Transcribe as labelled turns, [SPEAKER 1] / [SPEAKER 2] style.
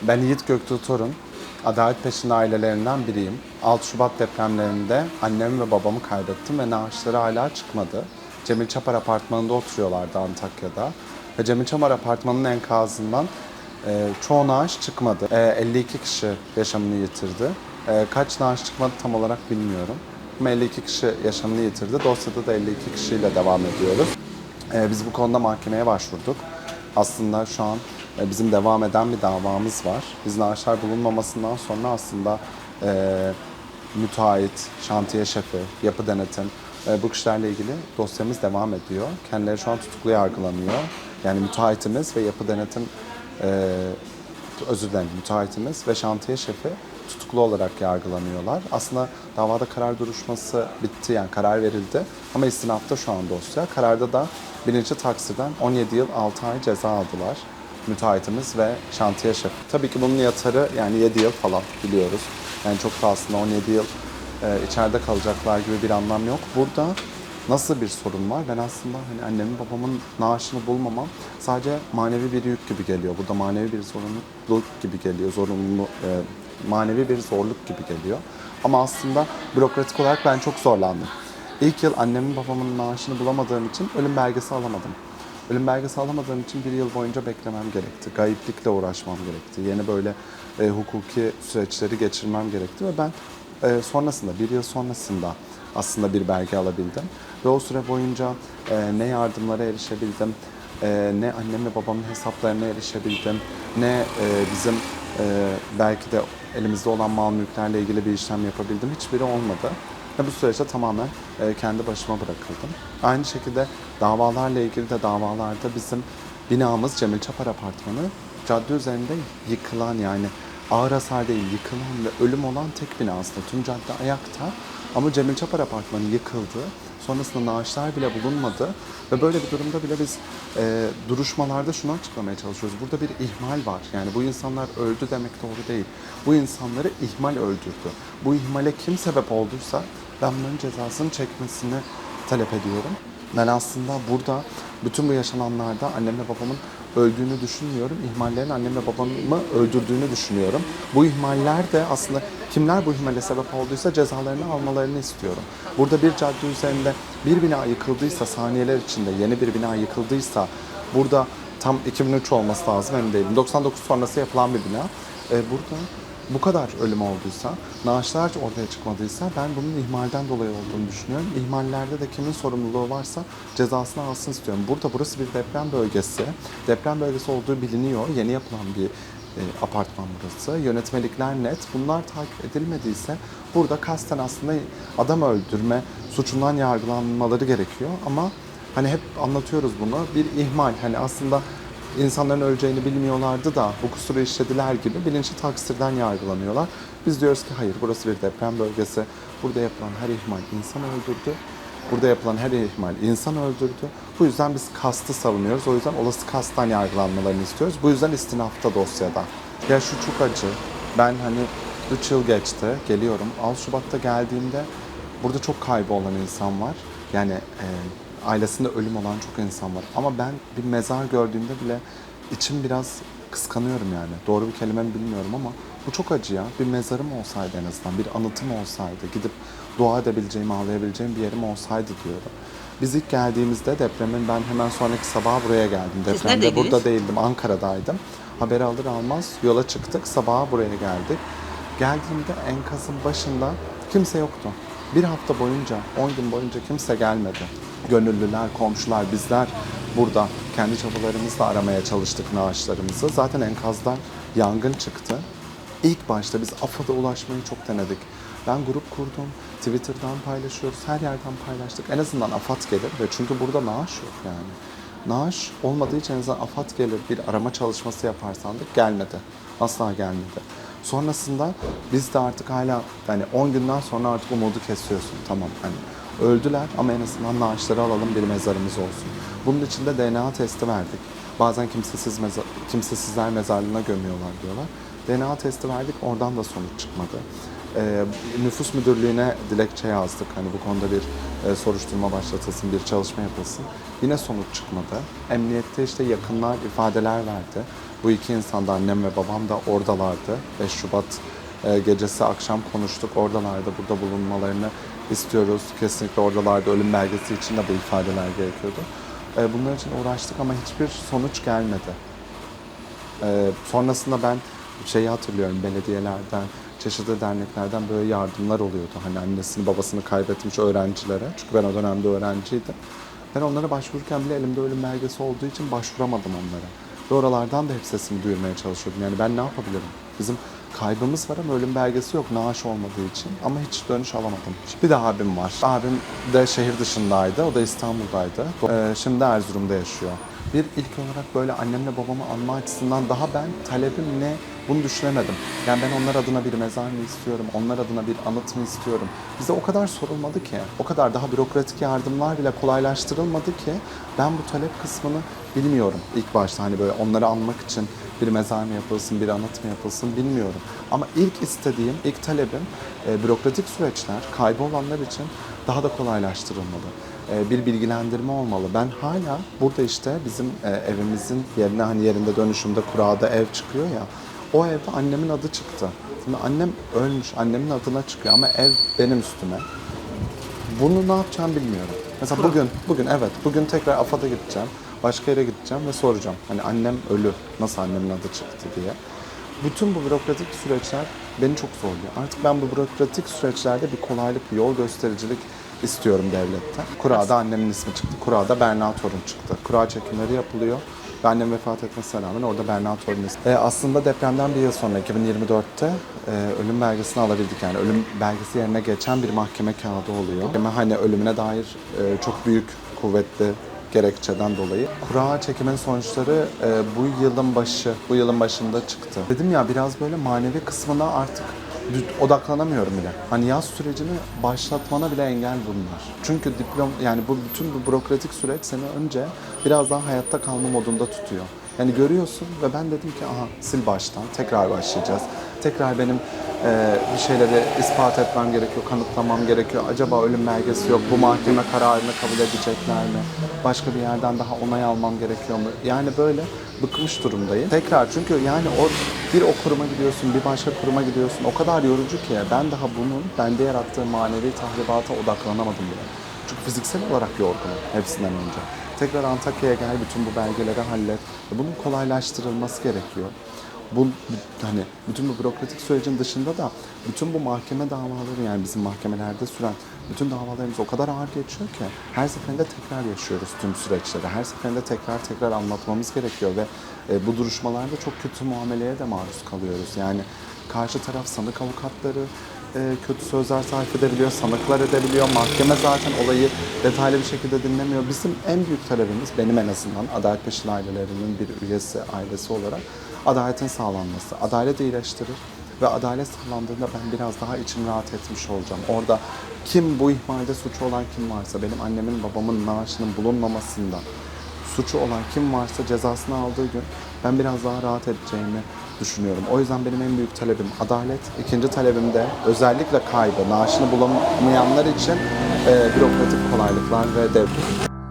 [SPEAKER 1] Ben Yiğit Göktuğ Torun, Adalet Peşinde ailelerinden biriyim. 6 Şubat depremlerinde annemi ve babamı kaybettim ve naaşları hala çıkmadı. Cemil Çapar Apartmanı'nda oturuyorlardı Antakya'da. Ve Cemil Çapar Apartmanı'nın enkazından çoğu naaş çıkmadı. 52 kişi yaşamını yitirdi. Kaç naaş çıkmadı tam olarak bilmiyorum. Ama 52 kişi yaşamını yitirdi. Dosyada da 52 kişiyle devam ediyoruz. Biz bu konuda mahkemeye başvurduk. Aslında şu an bizim devam eden bir davamız var. Biz naaşlar bulunmamasından sonra aslında müteahhit, şantiye şefi, yapı denetim bu kişilerle ilgili dosyamız devam ediyor. Kendileri şu an tutuklu yargılanıyor. Yani müteahhitimiz ve yapı denetim özür dilerim, müteahhitimiz ve şantiye şefi tutuklu olarak yargılanıyorlar. Aslında davada karar duruşması bitti, yani karar verildi ama istinafta şu an dosya. Kararda da birinci taksirden 17 yıl 6 ay ceza aldılar müteahhitimiz ve şantiye şefi. Tabii ki bunun yatarı yani 7 yıl falan biliyoruz. Yani çok da aslında 17 yıl içeride kalacaklar gibi bir anlam yok. Burada nasıl bir sorun var? Ben aslında hani annemin babamın naaşını bulmamam sadece manevi bir yük gibi geliyor. Burada manevi bir zorunluluk gibi geliyor. Manevi bir zorluk gibi geliyor. Ama aslında bürokratik olarak ben çok zorlandım. İlk yıl annemin babamın naaşını bulamadığım için ölüm belgesi alamadım. Ölüm belgesi alamadığım için bir yıl boyunca beklemem gerekti. Gayiplikle uğraşmam gerekti. Yeni böyle hukuki süreçleri geçirmem gerekti ve ben sonrasında, bir yıl sonrasında aslında bir belge alabildim. Ve o süre boyunca ne yardımlara erişebildim, ne annem ve babamın hesaplarına erişebildim, ne bizim belki de elimizde olan mal mülklerle ilgili bir işlem yapabildim. Hiçbiri olmadı. Ve bu süreçte tamamen kendi başıma bırakıldım. Aynı şekilde davalarla ilgili de davalarda bizim binamız Cemil Çapar Apartmanı cadde üzerinde yıkılan, yani ağır hasar değil, yıkılan ve ölüm olan tek bina aslında. Tüm cadde ayakta ama Cemil Çapar Apartmanı yıkıldı. Sonrasında naaşlar bile bulunmadı ve böyle bir durumda bile biz duruşmalarda şunu açıklamaya çalışıyoruz. Burada bir ihmal var. Yani bu insanlar öldü demek doğru değil. Bu insanları ihmal öldürdü. Bu ihmale kim sebep olduysa ben bunların cezasını çekmesini talep ediyorum. Ben aslında burada bütün bu yaşananlarda annemle babamın öldüğünü düşünmüyorum. İhmallerin annemle babamı öldürdüğünü düşünüyorum. Bu ihmaller de aslında kimler bu ihmale sebep olduysa cezalarını almalarını istiyorum. Burada bir cadde üzerinde bir bina yıkıldıysa, saniyeler içinde yeni bir bina yıkıldıysa, burada tam 2003 olması lazım, emin değilim. 99 sonrası yapılan bir bina. Burada bu kadar ölüm olduysa, naaşlar ortaya çıkmadıysa ben bunun ihmalden dolayı olduğunu düşünüyorum. İhmallerde de kimin sorumluluğu varsa cezasını alsın istiyorum. Burası bir deprem bölgesi. Deprem bölgesi olduğu biliniyor. Yeni yapılan bir apartman burası. Yönetmelikler net. Bunlar takip edilmediyse burada kasten aslında adam öldürme suçundan yargılanmaları gerekiyor. Ama hani hep anlatıyoruz bunu. Bir ihmal. Hani aslında İnsanların öleceğini bilmiyorlardı da bu kusuru işlediler gibi bilinçli taksirden yargılanıyorlar. Biz diyoruz ki hayır, burası bir deprem bölgesi. Burada yapılan her ihmal insan öldürdü. Burada yapılan her ihmal insan öldürdü. Bu yüzden biz kastı savunuyoruz. O yüzden olası kastan yargılanmalarını istiyoruz. Bu yüzden istinafta dosyada. Ya şu çok acı. Ben hani 3 yıl geçti, geliyorum. 6 Şubat'ta geldiğimde burada çok kaybı olan insan var. Yani ailesinde ölüm olan çok insan var. Ama ben bir mezar gördüğümde bile içim biraz kıskanıyorum yani. Doğru bir kelime mi bilmiyorum ama bu çok acı ya. Bir mezarım olsaydı en azından, bir anıtım olsaydı, gidip dua edebileceğim, ağlayabileceğim bir yerim olsaydı diyorum. Biz ilk geldiğimizde depremin ben hemen sonraki sabah buraya geldim.
[SPEAKER 2] Siz
[SPEAKER 1] Depremde
[SPEAKER 2] neredeydiniz?
[SPEAKER 1] burada değildim, Ankara'daydım. Haberi alır almaz yola çıktık, sabaha buraya geldik. Geldiğimde enkazın başında kimse yoktu. Bir hafta boyunca, 10 gün boyunca kimse gelmedi. Gönüllüler, komşular, bizler burada kendi çabalarımızla aramaya çalıştık naaşlarımızı. Zaten enkazdan yangın çıktı. İlk başta biz AFAD'a ulaşmayı çok denedik. Ben grup kurdum, Twitter'dan paylaşıyoruz, her yerden paylaştık. En azından AFAD gelir ve çünkü burada naaş yok yani. Naaş olmadığı için en azından AFAD gelir, bir arama çalışması yapar sandık. Gelmedi. Asla gelmedi. Sonrasında biz de artık hala yani 10 günden sonra artık umudu kesiyorsun. Tamam hani öldüler ama en azından naaşları alalım, bir mezarımız olsun. Bunun için de DNA testi verdik. Bazen kimsesizler mezarlığına gömüyorlar diyorlar. DNA testi verdik, oradan da sonuç çıkmadı. Nüfus müdürlüğüne dilekçe yazdık. Hani bu konuda bir soruşturma başlatılsın, bir çalışma yapılsın. Yine sonuç çıkmadı. Emniyette işte yakınlar ifadeler verdi. Bu iki insan da, annem ve babam da oradalardı. 5 Şubat gecesi akşam konuştuk. Oradalardı. Burada bulunmalarını istiyoruz. Kesinlikle oradalardı. Ölüm belgesi için de bu ifadeler gerekiyordu. Bunlar için uğraştık ama hiçbir sonuç gelmedi. Sonrasında ben şeyi hatırlıyorum, belediyelerden, çeşitli derneklerden böyle yardımlar oluyordu. Hani annesini babasını kaybetmiş öğrencilere. Çünkü ben o dönemde öğrenciydim. Ben onlara başvururken bile elimde ölüm belgesi olduğu için başvuramadım onlara. Ve oralardan da hep sesimi duyurmaya çalışıyordum. Yani ben ne yapabilirim? Bizim kaybımız var ama ölüm belgesi yok naaş olmadığı için. Ama hiç dönüş alamadım. Bir de abim var. Abim de şehir dışındaydı. O da İstanbul'daydı. Şimdi Erzurum'da yaşıyor. Bir ilk olarak böyle annemle babamı anma açısından daha ben talebim ne bunu düşünemedim. Yani ben onlar adına bir mezar mı istiyorum, onlar adına bir anıt mı istiyorum? Bize o kadar sorulmadı ki, o kadar daha bürokratik yardımlar bile kolaylaştırılmadı ki ben bu talep kısmını bilmiyorum ilk başta. Hani böyle onları anmak için bir mezar mı yapılsın, bir anıt mı yapılsın bilmiyorum. Ama ilk istediğim, ilk talebim bürokratik süreçler kaybı olanlar için daha da kolaylaştırılmalı. Bir bilgilendirme olmalı. Ben hala burada işte bizim evimizin yerine hani yerinde dönüşümde kurada ev çıkıyor ya. O evde annemin adı çıktı. Şimdi annem ölmüş, annemin adına çıkıyor ama ev benim üstüme. Bunu ne yapacağım bilmiyorum. Mesela bugün tekrar AFAD'a gideceğim. Başka yere gideceğim ve soracağım. Hani annem ölü, nasıl annemin adı çıktı diye. Bütün bu bürokratik süreçler beni çok zorluyor. Artık ben bu bürokratik süreçlerde bir kolaylık, bir yol göstericilik istiyorum devletten. Kura'da annemin ismi çıktı. Kura'da Berna Torun çıktı. Kura çekimleri yapılıyor. Ve annem vefat etmesine rağmen orada Berna Torun ismi. Aslında depremden bir yıl sonra 2024'te ölüm belgesini alabildik. Yani ölüm belgesi yerine geçen bir mahkeme kağıdı oluyor. Ama hani ölümüne dair çok büyük, kuvvetli gerekçeden dolayı. Kura çekimin sonuçları bu yılın başında çıktı. Dedim ya biraz böyle manevi kısmına artık odaklanamıyorum bile. Hani yaz sürecini başlatmana bile engel bunlar. Çünkü yani bütün bu bürokratik süreç seni önce biraz daha hayatta kalma modunda tutuyor. Yani görüyorsun ve ben dedim ki aha sil baştan tekrar başlayacağız. Tekrar benim bir şeyleri ispat etmem gerekiyor, kanıtlamam gerekiyor. Acaba ölüm belgesi yok, bu mahkeme kararını kabul edecekler mi? Başka bir yerden daha onay almam gerekiyor mu? Yani böyle bıkmış durumdayım. Tekrar çünkü yani o kuruma gidiyorsun, bir başka kuruma gidiyorsun. O kadar yorucu ki ben daha bunun bende yarattığı manevi tahribata odaklanamadım bile. Çünkü fiziksel olarak yorgunum hepsinden önce. Tekrar Antakya'ya gel, bütün bu belgeleri hallet. Bunun kolaylaştırılması gerekiyor. Hani bütün bu bürokratik sürecin dışında da bütün bu mahkeme davaları yani bizim mahkemelerde süren bütün davalarımız o kadar ağır geçiyor ki her seferinde tekrar yaşıyoruz tüm süreçleri. Her seferinde tekrar anlatmamız gerekiyor ve bu duruşmalarda çok kötü muameleye de maruz kalıyoruz. Yani karşı taraf sanık avukatları kötü sözler sarf edebiliyor, sanıklar edebiliyor. Mahkeme zaten olayı detaylı bir şekilde dinlemiyor. Bizim en büyük talebimiz, benim en azından Adalet Peşin ailelerinin bir üyesi, ailesi olarak adaletin sağlanması. Adalet iyileştirir ve adalet sağlandığında ben biraz daha içim rahat etmiş olacağım. Orada kim bu ihmalde suçu olan kim varsa, benim annemin babamın naaşının bulunmamasında suçu olan kim varsa cezasını aldığı gün ben biraz daha rahat edeceğimi düşünüyorum. O yüzden benim en büyük talebim adalet. İkinci talebim de özellikle kaybı, naaşını bulamayanlar için bürokratik kolaylıklar ve devlet.